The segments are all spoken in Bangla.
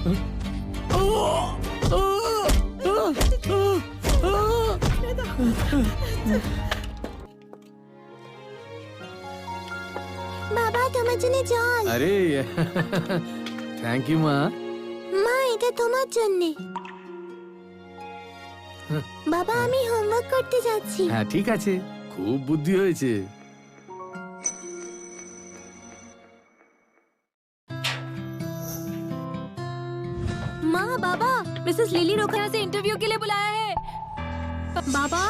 বাবা তোমার জন্য জল। আরে থ্যাংক ইউ মা। মা এটা তোমার জন্য। বাবা আমি হোমওয়ার্ক করতে যাচ্ছি। হ্যাঁ ঠিক আছে, খুব বুদ্ধি হয়েছে। माँ बाबा मिसेस लिली रोखना से इंटरव्यू के लिए बुलाया है। बाबा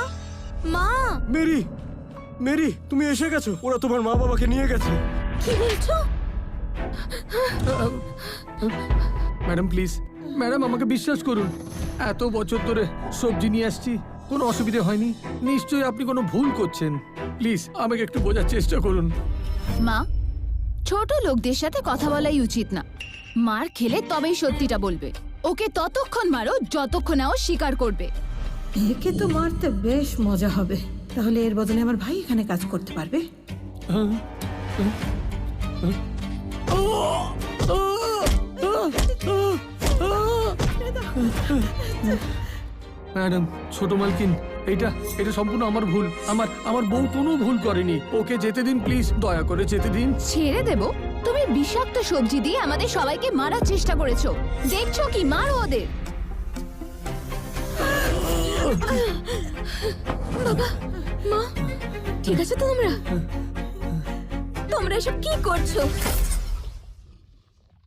माँ মেরি, মেরি তুমি এসে গেছো। ওরা তোমার মা বাবাকে নিয়ে গেছে। কি বলছো? ম্যাডাম প্লিজ, ম্যাডাম আমাকে বিশ্বাস করুন, এত বছর ধরে সবজি নিয়ে আসছি, কোনো অসুবিধা হয়নি। নিশ্চয়ই আপনি কোনো ভুল করছেন। প্লিজ আমাকে একটু বোঝার চেষ্টা করুন। মা, ছোট লোকদের সাথে কথা বলাই উচিত না। মার খেলে তবেই সত্যিটা বলবে। ওকে ততক্ষণ মারো যতক্ষণ না ও স্বীকার করবে। একে তো মারতে বেশ মজা হবে। তাহলে এর বদলে আমার ভাই এখানে কাজ করতে পারবে। ম্যাডাম, ছোট মালকিন, এটা সম্পূর্ণ আমার ভুল। আমার বউ কোনো ভুল করেনি। ওকে যেতে দিন প্লিজ, দয়া করে যেতে দিন। ছেড়ে দেব? তুমি বিষাক্ত সবজি দিয়ে আমাদের সবাইকে মারার চেষ্টা করেছো। দেখছো কি? মারো ওদের। বাবা মা ঠিক আছে? তোমরা এসব কি করছো?